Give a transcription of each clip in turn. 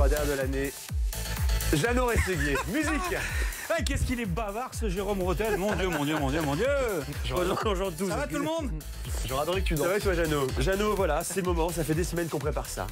lampadaire de l'année. Jeannot Rességuier. Musique. Ah, qu'est-ce qu'il est bavard ce Jérôme Rotel. Mon Dieu, mon Dieu, mon Dieu, mon Dieu. Ça va tout le monde? J'aurais adoré que tu danses. C'est vrai toi Jeannot. Jeannot, voilà, c'est le moment, ça fait des semaines qu'on prépare ça.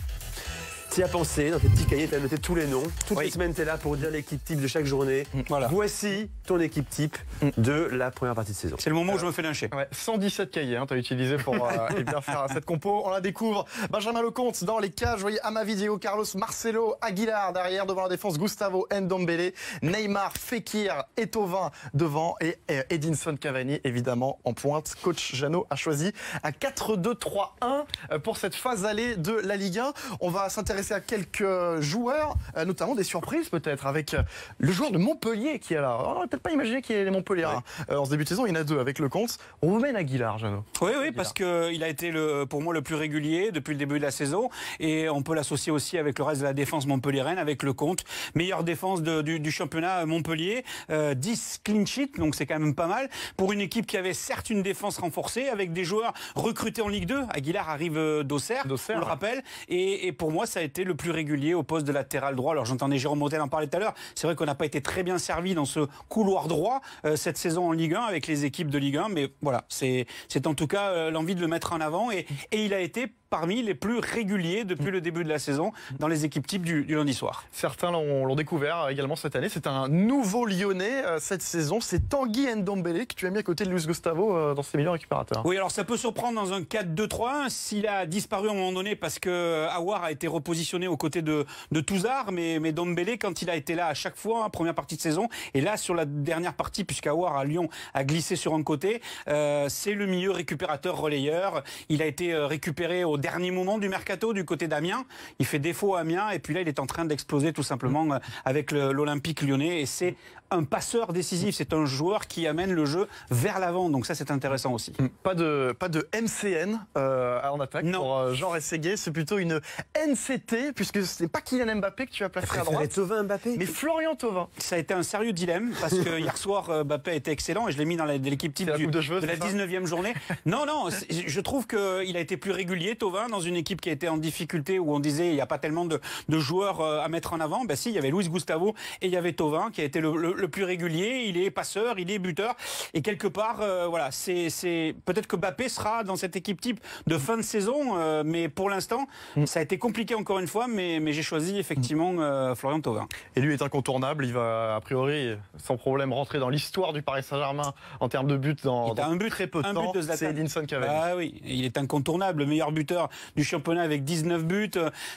Tu as pensé, dans tes petits cahiers, tu as noté tous les noms. Toutes les semaines, tu es là pour dire l'équipe type de chaque journée. Voilà. Voici ton équipe type de la première partie de saison. C'est le moment où je me fais lyncher. Ouais, 117 cahiers, tu as utilisé pour bien faire cette compo. On la découvre. Benjamin Lecomte dans les cages. Vous voyez Amavi, Diego Carlos, Marcelo, Aguilar derrière. Devant la défense, Gustavo Ndombele, Neymar, Fekir, Eto'o devant. Et Edinson Cavani, évidemment, en pointe. Coach Jeannot a choisi un 4-2-3-1 pour cette phase allée de la Ligue 1. On va s'intéresser à quelques joueurs, notamment des surprises peut-être, avec le joueur de Montpellier qui est là. On n'aurait peut-être pas imaginé qu'il y ait les Montpelliérains. En ce début de saison, il y en a deux avec Lecomte. On vous mène Aguilar, Jeannot. Oui, parce qu'il a été pour moi le plus régulier depuis le début de la saison. Et on peut l'associer aussi avec le reste de la défense montpelliéraine, avec Lecomte. Meilleure défense du championnat Montpellier. 10 clean sheets, donc c'est quand même pas mal. Pour une équipe qui avait certes une défense renforcée, avec des joueurs recrutés en Ligue 2. Aguilar arrive d'Auxerre, on le rappelle. Et pour moi, ça a été le plus régulier au poste de latéral droit. Alors j'entendais Jérôme Rotel en parler tout à l'heure. C'est vrai qu'on n'a pas été très bien servi dans ce couloir droit cette saison en Ligue 1 avec les équipes de Ligue 1. Mais voilà, c'est en tout cas l'envie de le mettre en avant. Et il a été parmi les plus réguliers depuis le début de la saison dans les équipes types du lundi soir. Certains l'ont découvert également cette année. C'est un nouveau Lyonnais cette saison. C'est Tanguy Ndombele que tu as mis à côté de Luis Gustavo dans ses meilleurs récupérateurs. Oui, alors ça peut surprendre dans un 4-2-3-1 s'il a disparu à un moment donné parce que Aouar a été repositionné aux côtés de Touzard, mais Ndombele, quand il a été là à chaque fois, première partie de saison, et là sur la dernière partie, puisqu'Aouar à Lyon a glissé sur un côté, c'est le milieu récupérateur relayeur. Il a été récupéré au dernier moment du mercato du côté d'Amiens. Il fait défaut à Amiens et puis là il est en train d'exploser tout simplement avec l'Olympique Lyonnais et c'est un passeur décisif, c'est un joueur qui amène le jeu vers l'avant, donc ça c'est intéressant aussi. Pas de MCN en attaque pour Jean Rességuier, c'est plutôt une NCT puisque ce n'est pas Kylian Mbappé que tu as placé à droite, Mbappé, mais Florian Thauvin. Ça a été un sérieux dilemme parce que hier soir Mbappé a été excellent et je l'ai mis dans l'équipe type de la 19e journée. Non, je trouve qu'il a été plus régulier Thauvin dans une équipe qui a été en difficulté où on disait il n'y a pas tellement de joueurs à mettre en avant. Ben si, il y avait Luis Gustavo et il y avait Thauvin qui a été le plus régulier. Il est passeur, il est buteur et quelque part voilà, c'est peut-être que Mbappé sera dans cette équipe type de fin de saison, mais pour l'instant ça a été compliqué encore une fois, mais j'ai choisi effectivement Florian Thauvin. Et lui est incontournable, il va a priori sans problème rentrer dans l'histoire du Paris Saint-Germain en termes de buts dans très peu de temps. C'est Edinson Cavani. Ah oui, il est incontournable, le meilleur buteur du championnat avec 19 buts.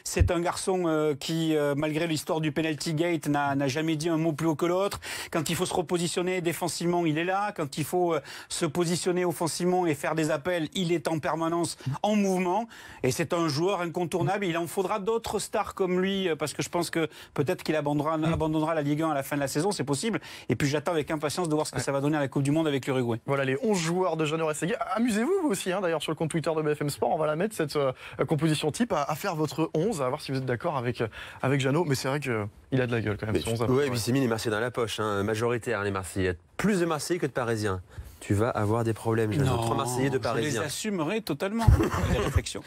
C'est un garçon qui, malgré l'histoire du penalty gate, n'a jamais dit un mot plus haut que l'autre. Quand il faut se repositionner défensivement, il est là. Quand il faut se positionner offensivement et faire des appels, il est en permanence en mouvement. Et c'est un joueur incontournable. Il en faudra d'autres stars comme lui, parce que je pense que peut-être qu'il abandonnera la Ligue 1 à la fin de la saison, c'est possible. Et puis j'attends avec impatience de voir ce que ça va donner à la Coupe du Monde avec l'Uruguay. Voilà les 11 joueurs de Jeannot Rességuier. Amusez-vous vous aussi, d'ailleurs sur le compte Twitter de BFM Sport, on va la mettre cette composition type à faire votre 11, à voir si vous êtes d'accord avec Jeannot. Mais c'est vrai qu'il a de la gueule quand même. Oui, et puis c'est mis les Marseillais dans la poche, majoritaire les Marseillais. Il y a plus de Marseillais que de Parisiens. Tu vas avoir des problèmes, Jeannot. 3 Marseillais, 2 Parisiens. Je les assumerai totalement, les réflexions.